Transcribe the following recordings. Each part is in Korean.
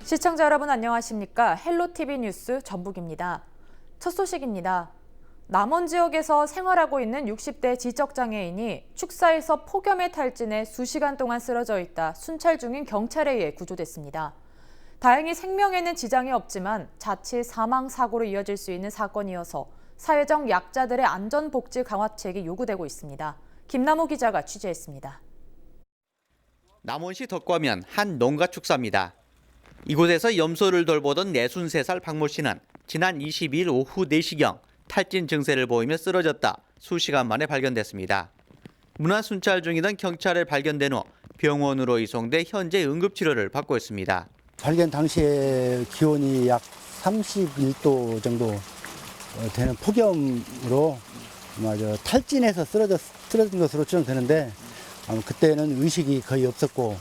시청자 여러분 안녕하십니까? 헬로티비 뉴스 전북입니다. 첫 소식입니다. 남원 지역에서 생활하고 있는 60대 지적장애인이 축사에서 폭염에 탈진해 수시간 동안 쓰러져 있다 순찰 중인 경찰에 의해 구조됐습니다. 다행히 생명에는 지장이 없지만 자칫 사망 사고로 이어질 수 있는 사건이어서 사회적 약자들의 안전복지 강화책이 요구되고 있습니다. 김남호 기자가 취재했습니다. 남원시 덕과면 한 농가 축사입니다. 이곳에서 염소를 돌보던 63살 박모 씨는 지난 22일 오후 4시경 탈진 증세를 보이며 쓰러졌다 수시간 만에 발견됐습니다. 문화 순찰 중이던 경찰에 발견된 후 병원으로 이송돼 현재 응급치료를 받고 있습니다. 발견 당시에 기온이 약 31도 정도 되는 폭염으로 탈진해서 쓰러진 것으로 추정되는데 그때는 의식이 거의 없었고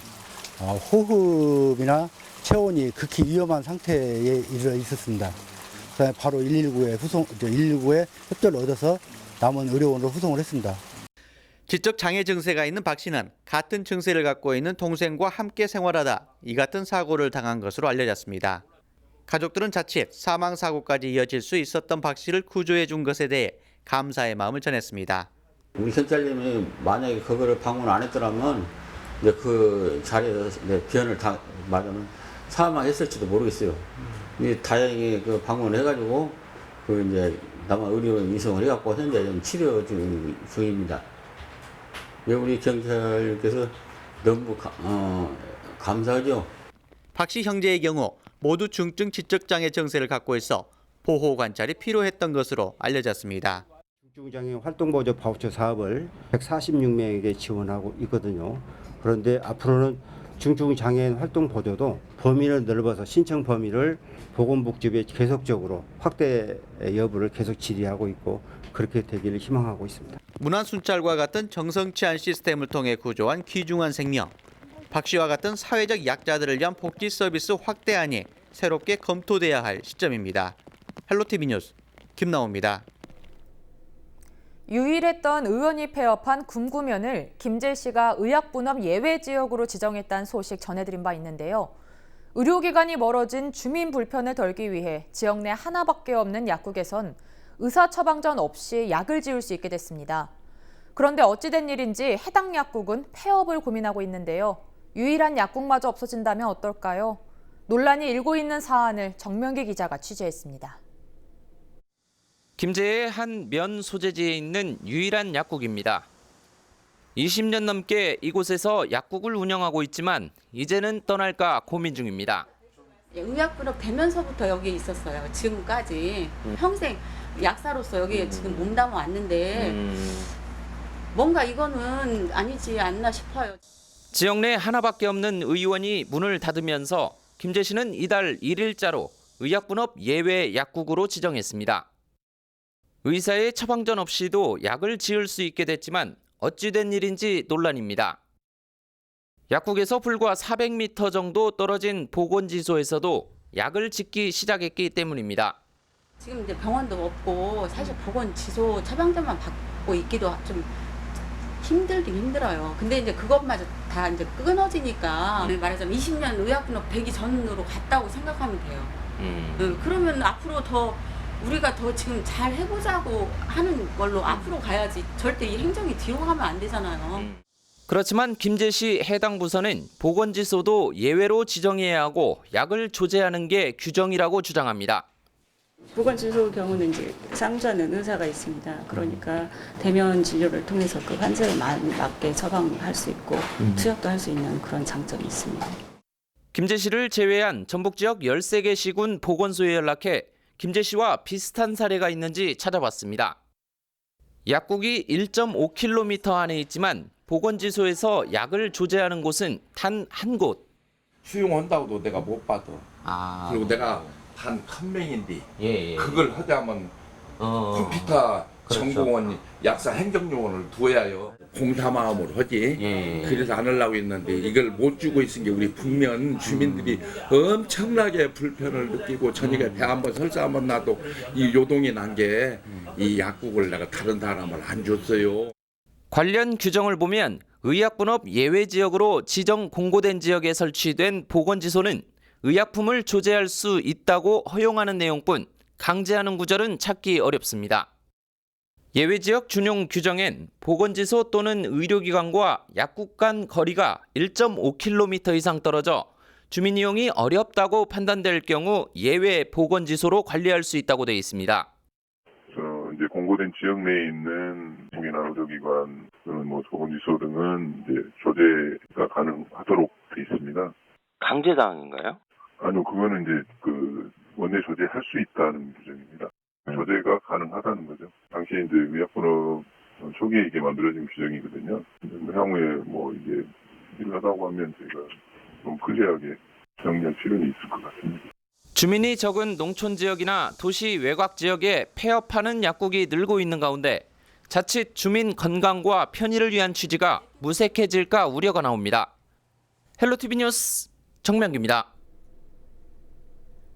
호흡이나 체온이 극히 위험한 상태에 이르러 있었습니다. 그래서 바로 119에 협조를 얻어서 남원 의료원으로 후송을 했습니다. 지적 장애 증세가 있는 박 씨는 같은 증세를 갖고 있는 동생과 함께 생활하다 이 같은 사고를 당한 것으로 알려졌습니다. 가족들은 자칫 사망 사고까지 이어질 수 있었던 박 씨를 구조해 준 것에 대해 감사의 마음을 전했습니다. 우리 경찰님이 만약에 그거를 방문 안 했더라면 이제 그 자리에서 변을 맞으면 사망했을지도 모르겠어요. 다행히 그 방문을 해가지고 그 이제 남원 의료원 이송을 해갖고 현재 좀 치료 중입니다. 우리 경찰께서 너무 감사하죠. 박 씨 형제의 경우 모두 중증 지적장애 증세를 갖고 있어 보호 관찰이 필요했던 것으로 알려졌습니다. 중증장애인 활동보조 바우처 사업을 146명에게 지원하고 있거든요. 그런데 앞으로는 중증장애인 활동보조도 범위를 넓어서 신청 범위를 보건복지부에 계속적으로 확대 여부를 계속 질의하고 있고 그렇게 되기를 희망하고 있습니다. 문화순찰과 같은 정성치 않은 시스템을 통해 구조한 귀중한 생명. 박 씨와 같은 사회적 약자들을 위한 복지 서비스 확대안이 새롭게 검토돼야 할 시점입니다. 헬로티비 뉴스 김나호입니다. 유일했던 의원이 폐업한 금구면을 김제시가 의약분업 예외 지역으로 지정했다는 소식 전해드린 바 있는데요. 의료기관이 멀어진 주민 불편을 덜기 위해 지역 내 하나밖에 없는 약국에선 의사 처방전 없이 약을 지을 수 있게 됐습니다. 그런데 어찌된 일인지 해당 약국은 폐업을 고민하고 있는데요. 유일한 약국마저 없어진다면 어떨까요? 논란이 일고 있는 사안을 정명기 기자가 취재했습니다. 김제의 한 면 소재지에 있는 유일한 약국입니다. 20년 넘게 이곳에서 약국을 운영하고 있지만 이제는 떠날까 고민 중입니다. 의약분업 되면서부터 여기에 있었어요. 지금까지 평생 약사로서 여기에 지금 몸담아 왔는데 뭔가 이거는 아니지 않나 싶어요. 지역 내 하나밖에 없는 의원이 문을 닫으면서 김제시는 이달 1일자로 의약분업 예외 약국으로 지정했습니다. 의사의 처방전 없이도 약을 지을 수 있게 됐지만 어찌된 일인지 논란입니다. 약국에서 불과 400m 정도 떨어진 보건지소에서도 약을 짓기 시작했기 때문입니다. 지금 이제 병원도 없고 사실 보건지소 처방전만 받고 있기도 좀 힘들긴 힘들어요. 근데 이제 그것마저 다 이제 끊어지니까 말하자면 20년 의약분업 되기 전으로 갔다고 생각하면 돼요. 그러면 앞으로 더 우리가 더 지금 잘 해보자고 하는 걸로 앞으로 가야지 절대 이 행정이 뒤로 가면 안 되잖아요. 그렇지만 김제시 해당 부서는 보건지소도 예외로 지정해야 하고 약을 조제하는 게 규정이라고 주장합니다. 보건지소 경우는 이제 상주하는 의사가 있습니다. 그러니까 대면 진료를 통해서 그 환자에 맞게 처방할 수 있고 투약도 할 수 있는 그런 장점이 있습니다. 김제시를 제외한 전북 지역 13개 시군 보건소에 연락해 김제시와 비슷한 사례가 있는지 찾아봤습니다. 약국이 1.5km 안에 있지만 보건지소에서 약을 조제하는 곳은 단 한 곳. 수용한다고도 내가 못 받아. 그리고 내가 단 한 명인데 그걸 하자면 컴퓨터 전공원 약사 행정요원을 두어야 해요. 공사마음으로 하지. 그래서 안 하려고 했는데 이걸 못 주고 있은 게 우리 북면 주민들이 엄청나게 불편을 느끼고 저녁에 배 한번 설사 한번 나도 이 요동이 난 게 이 약국을 내가 다른 사람을 안 줬어요. 관련 규정을 보면 의약분업 예외 지역으로 지정 공고된 지역에 설치된 보건지소는 의약품을 조제할 수 있다고 허용하는 내용뿐 강제하는 구절은 찾기 어렵습니다. 예외지역 준용 규정엔 보건지소 또는 의료기관과 약국 간 거리가 1.5km 이상 떨어져 주민 이용이 어렵다고 판단될 경우 예외 보건지소로 관리할 수 있다고 되어 있습니다. 이제 공고된 지역 내에 있는 공이나 의료기관 또는 보건지소 등은 이제 조제가 가능하도록 돼 있습니다. 강제 당인가요? 아니요, 그거는 이제 원내 조제할 수 있다는 규정입니다. 조제가 가능하다는 거죠. 당시에 이제 의약분업 초기에 이게 만들어진 규정이거든요. 향후에 이게 필요하다고 하면 저희가 좀 불리하게 정리할 필요는 있을 것 같습니다. 주민이 적은 농촌 지역이나 도시 외곽 지역에 폐업하는 약국이 늘고 있는 가운데 자칫 주민 건강과 편의를 위한 취지가 무색해질까 우려가 나옵니다. 헬로티비 뉴스 정명규입니다.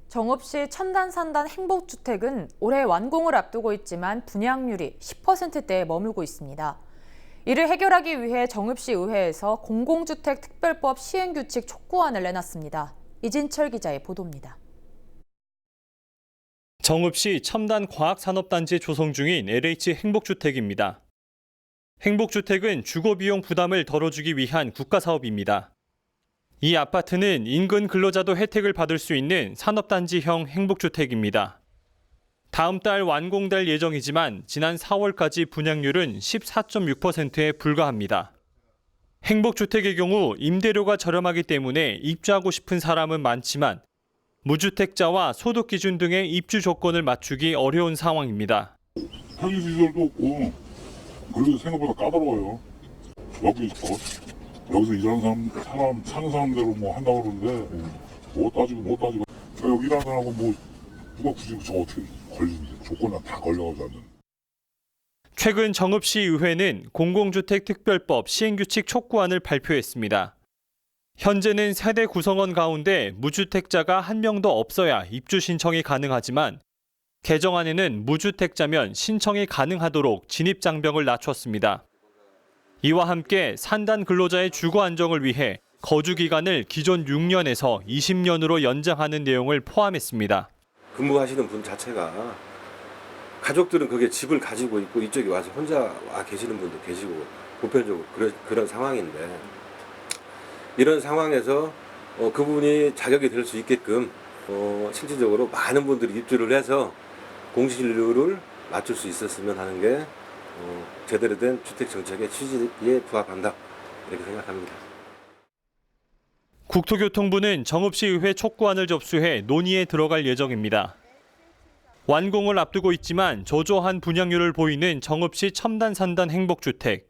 정읍시 첨단산단 행복주택은 올해 완공을 앞두고 있지만 분양률이 10%대에 머물고 있습니다. 이를 해결하기 위해 정읍시 의회에서 공공주택 특별법 시행규칙 촉구안을 내놨습니다. 이진철 기자의 보도입니다. 정읍시 첨단과학산업단지 조성 중인 LH 행복주택입니다. 행복주택은 주거비용 부담을 덜어주기 위한 국가사업입니다. 이 아파트는 인근 근로자도 혜택을 받을 수 있는 산업단지형 행복주택입니다. 다음 달 완공될 예정이지만 지난 4월까지 분양률은 14.6%에 불과합니다. 행복주택의 경우 임대료가 저렴하기 때문에 입주하고 싶은 사람은 많지만 무주택자와 소득 기준 등의 입주 조건을 맞추기 어려운 상황입니다. 편의시설도 없고 그래서 생각보다 까다로워요. 여기서 일하는 사람 사는 사람대로 한다고 그러는데 못 따지고 여기 일하는 사람은 누가 굳이 저 어떻게 걸리는데 조건은 다 걸려가지고 앉는. 최근 정읍시 의회는 공공주택 특별법 시행규칙 촉구안을 발표했습니다. 현재는 세대 구성원 가운데 무주택자가 한 명도 없어야 입주 신청이 가능하지만 개정안에는 무주택자면 신청이 가능하도록 진입장벽을 낮췄습니다. 이와 함께 산단 근로자의 주거 안정을 위해 거주 기간을 기존 6년에서 20년으로 연장하는 내용을 포함했습니다. 근무하시는 분 자체가 가족들은 그게 집을 가지고 있고 이쪽에 와서 혼자 와 계시는 분도 계시고 보편적으로 그런 상황인데 이런 상황에서 그분이 자격이 될 수 있게끔 실질적으로 많은 분들이 입주를 해서 공실률을 맞출 수 있었으면 하는 게 제대로 된 주택정책의 취지에 부합한다 이렇게 생각합니다. 국토교통부는 정읍시 의회 촉구안을 접수해 논의에 들어갈 예정입니다. 완공을 앞두고 있지만 저조한 분양률을 보이는 정읍시 첨단산단 행복주택.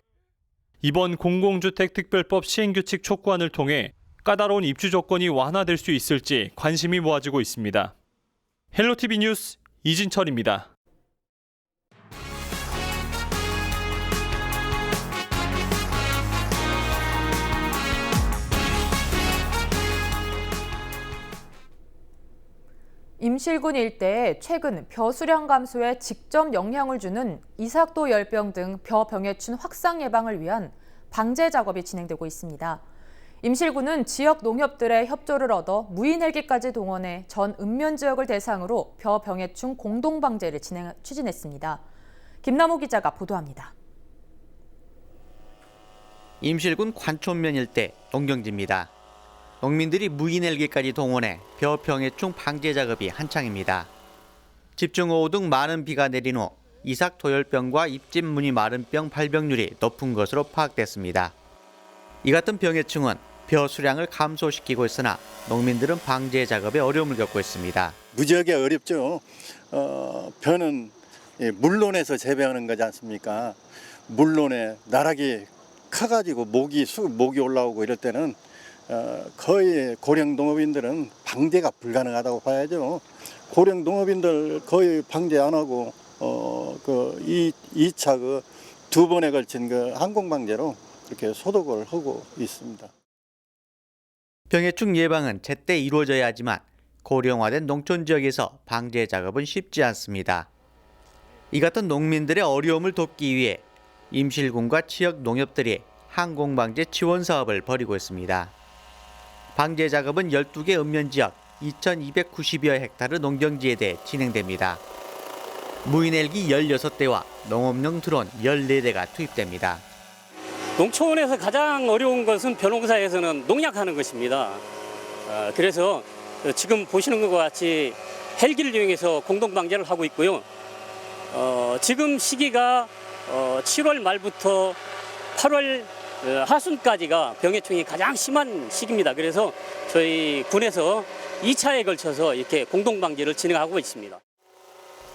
이번 공공주택 특별법 시행규칙 촉구안을 통해 까다로운 입주 조건이 완화될 수 있을지 관심이 모아지고 있습니다. 헬로티비 뉴스 이진철입니다. 임실군 일대에 최근 벼 수량 감소에 직접 영향을 주는 이삭도 열병 등 벼 병해충 확산 예방을 위한 방제 작업이 진행되고 있습니다. 임실군은 지역 농협들의 협조를 얻어 무인 헬기까지 동원해 전 읍면 지역을 대상으로 벼 병해충 공동 방제를 추진했습니다. 김남호 기자가 보도합니다. 임실군 관촌면 일대 농경지입니다. 농민들이 무인 헬기까지 동원해 벼 병해충 방제 작업이 한창입니다. 집중호우 등 많은 비가 내린 후 이삭 도열병과 잎집 무늬 마른병 발병률이 높은 것으로 파악됐습니다. 이 같은 병해충은 벼 수량을 감소시키고 있으나 농민들은 방제 작업에 어려움을 겪고 있습니다. 무지하게 어렵죠. 벼는 물론에서 재배하는 거지 않습니까? 물론에 나락이 커가지고 목이 올라오고 이럴 때는 거의 고령 농업인들은 방제가 불가능하다고 봐야죠. 고령 농업인들 거의 방제 안 하고 이 2차 두 번에 걸친 항공 방제로 이렇게 소독을 하고 있습니다. 병해충 예방은 제때 이루어져야 하지만 고령화된 농촌 지역에서 방제 작업은 쉽지 않습니다. 이 같은 농민들의 어려움을 돕기 위해 임실군과 지역 농협들이 항공 방제 지원 사업을 벌이고 있습니다. 방제 작업은 12개 읍면 지역 2,290여 헥타르 농경지에 대해 진행됩니다. 무인헬기 16대와 농업용 드론 14대가 투입됩니다. 농촌에서 가장 어려운 것은 벼농사에서는 농약하는 것입니다. 그래서 지금 보시는 것과 같이 헬기를 이용해서 공동방제를 하고 있고요. 지금 시기가 7월 말부터 8월 하순까지가 병해충이 가장 심한 시기입니다. 그래서 저희 군에서 2차에 걸쳐서 이렇게 공동방제를 진행하고 있습니다.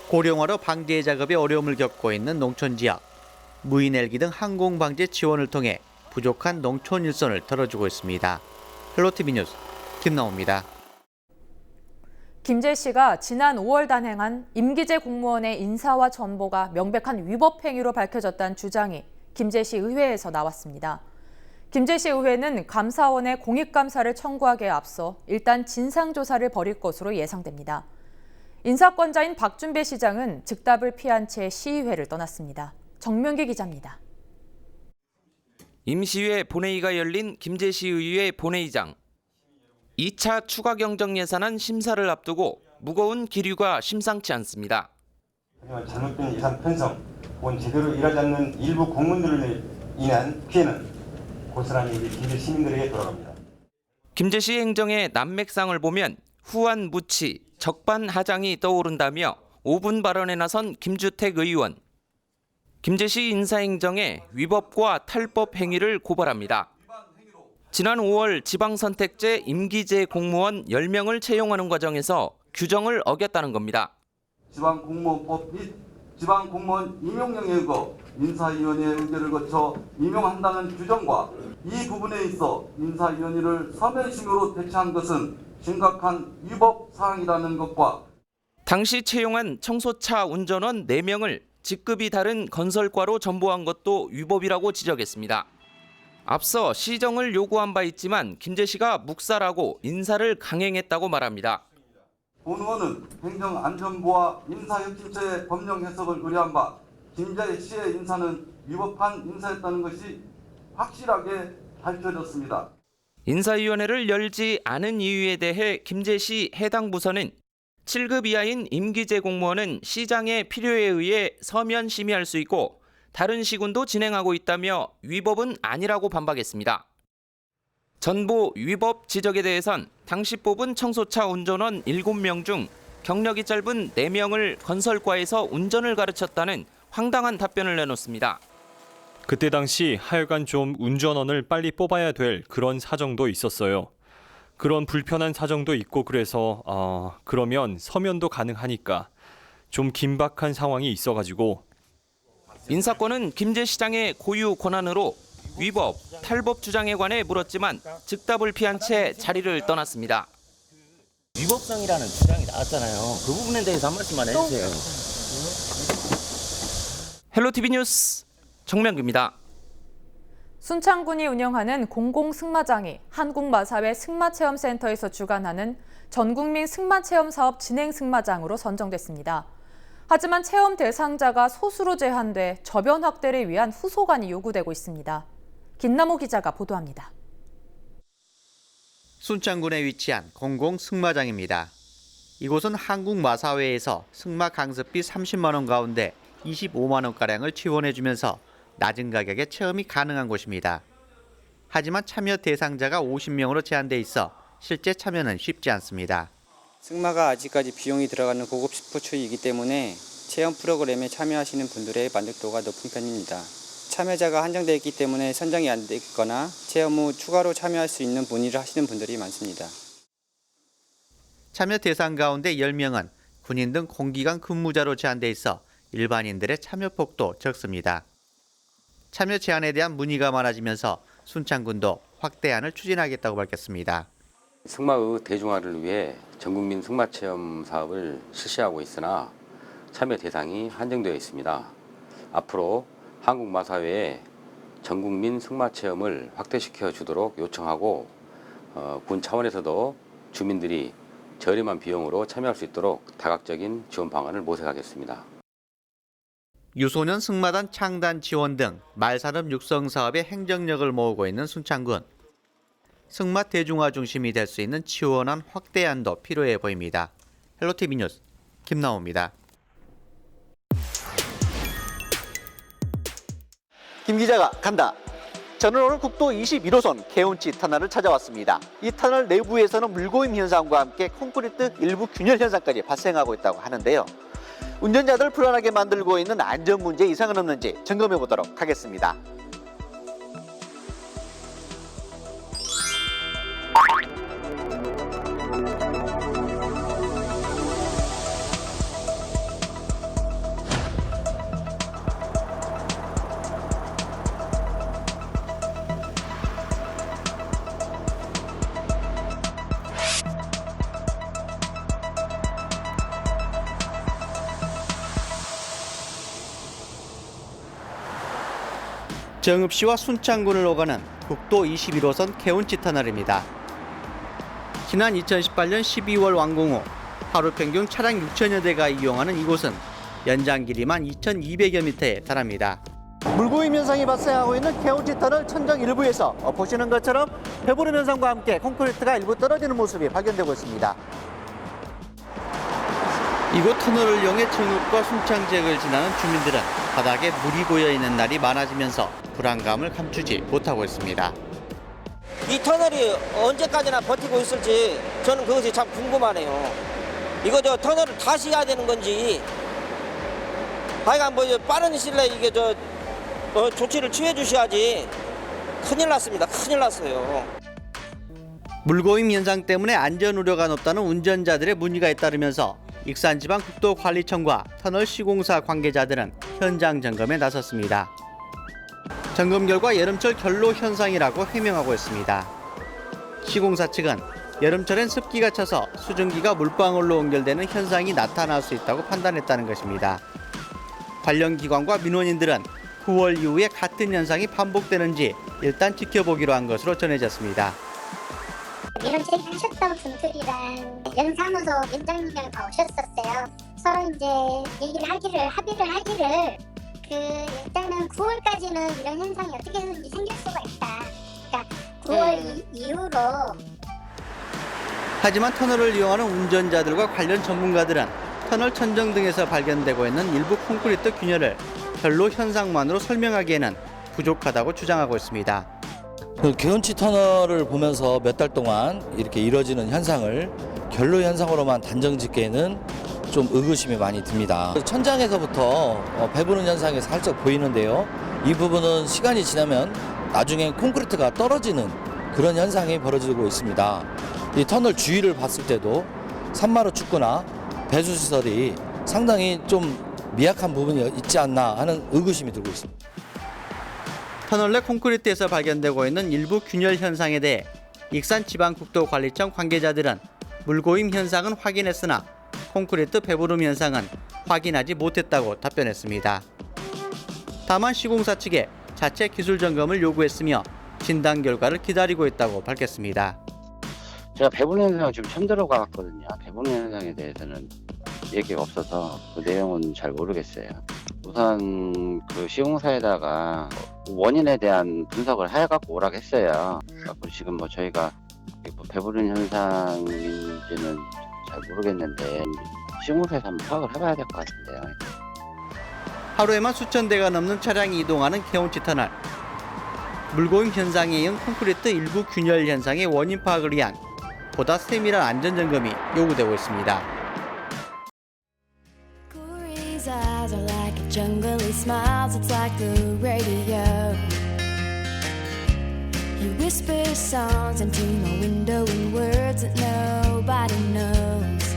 고령화로 방제 작업에 어려움을 겪고 있는 농촌 지역. 무인헬기 등 항공방제 지원을 통해 부족한 농촌 일손을 덜어주고 있습니다. 헬로티비 뉴스 김나옵니다. 김재 씨가 지난 5월 단행한 임기제 공무원의 인사와 전보가 명백한 위법 행위로 밝혀졌다는 주장이 김제시 의회에서 나왔습니다. 김제시 의회는 감사원에 공익감사를 청구하기에 앞서 일단 진상조사를 벌일 것으로 예상됩니다. 인사권자인 박준배 시장은 즉답을 피한 채 시의회를 떠났습니다. 정명기 기자입니다. 임시회 본회의가 열린 김제시 의회 본회의장. 2차 추가 경정 예산안 심사를 앞두고 무거운 기류가 심상치 않습니다. 하지만 잘못된 예산 편성 혹은 제대로 일하지 않는 일부 공무원들로 인한 피해는 고스란히 우리 김제 시민들에게 돌아갑니다. 김제시 행정의 난맥상을 보면 후한 무치, 적반하장이 떠오른다며 5분 발언에 나선 김주택 의원. 김제시 인사행정의 위법과 탈법 행위를 고발합니다. 지난 5월 지방선택제 임기제 공무원 10명을 채용하는 과정에서 규정을 어겼다는 겁니다. 지방공무원법 및 지방공무원 임용령에 의거 인사위원회의 의결을 거쳐 임용한다는 규정과 이 부분에 있어 인사위원회를 서면심으로 대체한 것은 심각한 위법 사항이라는 것과 당시 채용한 청소차 운전원 4명을 직급이 다른 건설과로 전보한 것도 위법이라고 지적했습니다. 앞서 시정을 요구한 바 있지만 김제시가 묵살하고 인사를 강행했다고 말합니다. 본 의원은 행정안전부와 인사혁신처의 법령 해석을 의뢰한 바 김제시의 인사는 위법한 인사였다는 것이 확실하게 밝혀졌습니다. 인사위원회를 열지 않은 이유에 대해 김제시 해당 부서는 7급 이하인 임기제 공무원은 시장의 필요에 의해 서면 심의할 수 있고 다른 시군도 진행하고 있다며 위법은 아니라고 반박했습니다. 전보 위법 지적에 대해선 당시 뽑은 청소차 운전원 7명 중 경력이 짧은 4명을 건설과에서 운전을 가르쳤다는 황당한 답변을 내놓습니다. 그때 당시 하여간 좀 운전원을 빨리 뽑아야 될 그런 사정도 있었어요. 그런 불편한 사정도 있고 그래서 그러면 서면도 가능하니까 좀 긴박한 상황이 있어가지고 인사권은 김제 시장의 고유 권한으로 위법, 탈법 주장에 관해 물었지만 즉답을 피한 채 자리를 떠났습니다. 위법성이라는 주장이 나왔잖아요. 그 부분에 대해서 한 말씀만 해주세요. 헬로티비 뉴스 정명규입니다. 순창군이 운영하는 공공승마장이 한국마사회 승마체험센터에서 주관하는 전국민 승마체험 사업 진행 승마장으로 선정됐습니다. 하지만 체험 대상자가 소수로 제한돼 저변 확대를 위한 후소관이 요구되고 있습니다. 김남호 기자가 보도합니다. 순창군에 위치한 공공승마장입니다. 이곳은 한국마사회에서 승마 강습비 30만 원 가운데 25만 원가량을 지원해주면서 낮은 가격에 체험이 가능한 곳입니다. 하지만 참여 대상자가 50명으로 제한돼 있어 실제 참여는 쉽지 않습니다. 승마가 아직까지 비용이 들어가는 고급 스포츠이기 때문에 체험 프로그램에 참여하시는 분들의 만족도가 높은 편입니다. 참여자가 한정되어 있기 때문에 선정이 안 됐거나 체험 후 추가로 참여할 수 있는 문의를 하시는 분들이 많습니다. 참여 대상 가운데 10명은 군인 등 공기관 근무자로 제한돼 있어 일반인들의 참여폭도 적습니다. 참여 제한에 대한 문의가 많아지면서 순창군도 확대안을 추진하겠다고 밝혔습니다. 승마의 대중화를 위해 전국민 승마체험 사업을 실시하고 있으나 참여 대상이 한정되어 있습니다. 앞으로 한국마사회에 전국민 승마체험을 확대시켜 주도록 요청하고 군 차원에서도 주민들이 저렴한 비용으로 참여할 수 있도록 다각적인 지원 방안을 모색하겠습니다. 유소년 승마단 창단 지원 등 말산업 육성 사업에 행정력을 모으고 있는 순창군. 승마 대중화 중심이 될 수 있는 치원안 확대안도 필요해 보입니다. 헬로티비 뉴스 김나호입니다. 김 기자가 간다. 저는 오늘 국도 21호선 개운치 터널을 찾아왔습니다. 이 터널 내부에서는 물고임 현상과 함께 콘크리트 일부 균열 현상까지 발생하고 있다고 하는데요. 운전자들 불안하게 만들고 있는 안전 문제 이상은 없는지 점검해 보도록 하겠습니다. 정읍시와 순창군을 오가는 국도 21호선 개운치 터널입니다. 지난 2018년 12월 완공 후 하루 평균 차량 6천여 대가 이용하는 이곳은 연장 길이만 2,200여 미터에 달합니다. 물고임 현상이 발생하고 있는 개운치 터널 천정 일부에서 보시는 것처럼 배부름 현상과 함께 콘크리트가 일부 떨어지는 모습이 발견되고 있습니다. 이곳 터널을 이용해 정읍과 순창 지역을 지나는 주민들은 바닥에 물이 고여 있는 날이 많아지면서 불안감을 감추지 못하고 있습니다. 이 터널이 언제까지나 버티고 있을지 저는 그것이 참 궁금하네요. 이거 저 터널을 다시 해야 되는 건지, 하여간 뭐 빠른 시일 내에 이게 조치를 취해 주셔야지. 큰일 났습니다. 큰일 났어요. 물고임 현상 때문에 안전 우려가 높다는 운전자들의 문의가 잇따르면서 익산지방국도관리청과 터널 시공사 관계자들은 현장 점검에 나섰습니다. 점검 결과 여름철 결로 현상이라고 해명하고 있습니다. 시공사 측은 여름철엔 습기가 차서 수증기가 물방울로 연결되는 현상이 나타날 수 있다고 판단했다는 것입니다. 관련 기관과 민원인들은 9월 이후에 같은 현상이 반복되는지 일단 지켜보기로 한 것으로 전해졌습니다. 이런 제기하셨던 분들이랑 연사무소 원장님이랑 다 오셨었어요. 서로 이제 합의를 하기를 일단은 9월까지는 이런 현상이 어떻게든지 생길 수가 있다. 그러니까 9월 이후로. 하지만 터널을 이용하는 운전자들과 관련 전문가들은 터널 천정 등에서 발견되고 있는 일부 콘크리트 균열을 결로 현상만으로 설명하기에는 부족하다고 주장하고 있습니다. 개운치 터널을 보면서 몇 달 동안 이렇게 이뤄지는 현상을 결로 현상으로만 단정 짓기에는 좀 의구심이 많이 듭니다. 천장에서부터 배부는 현상이 살짝 보이는데요. 이 부분은 시간이 지나면 나중에 콘크리트가 떨어지는 그런 현상이 벌어지고 있습니다. 이 터널 주위를 봤을 때도 산마루 축구나 배수시설이 상당히 좀 미약한 부분이 있지 않나 하는 의구심이 들고 있습니다. 터널 내 콘크리트에서 발견되고 있는 일부 균열 현상에 대해 익산지방국도관리청 관계자들은 물고임 현상은 확인했으나 콘크리트 배부름 현상은 확인하지 못했다고 답변했습니다. 다만 시공사 측에 자체 기술 점검을 요구했으며 진단 결과를 기다리고 있다고 밝혔습니다. 제가 배부름 현상을 지금 처음 들어봤거든요. 배부름 현상에 대해서는 얘기가 없어서 그 내용은 잘 모르겠어요. 우선 그 시공사에다가 원인에 대한 분석을 해갖고 오라고 했어요. 그래서 지금 뭐 저희가 배부른 현상인지는 잘 모르겠는데 시공사에서 한번 파악을 해봐야 될 것 같은데요. 하루에만 수천 대가 넘는 차량이 이동하는 개운치 터널. 물고임 현상에 이은 콘크리트 일부 균열 현상의 원인 파악을 위한 보다 세밀한 안전 점검이 요구되고 있습니다. Eyes are like a jungle, he smiles, it's like the radio. He whispers songs into my window in words that nobody knows.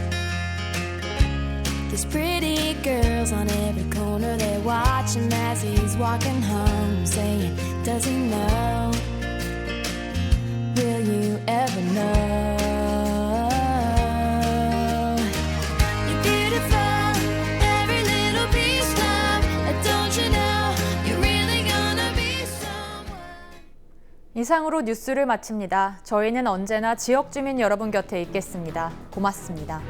There's pretty girls on every corner, they watch him as he's walking home, saying, does he know? Will you ever know? 이상으로 뉴스를 마칩니다. 저희는 언제나 지역 주민 여러분 곁에 있겠습니다. 고맙습니다.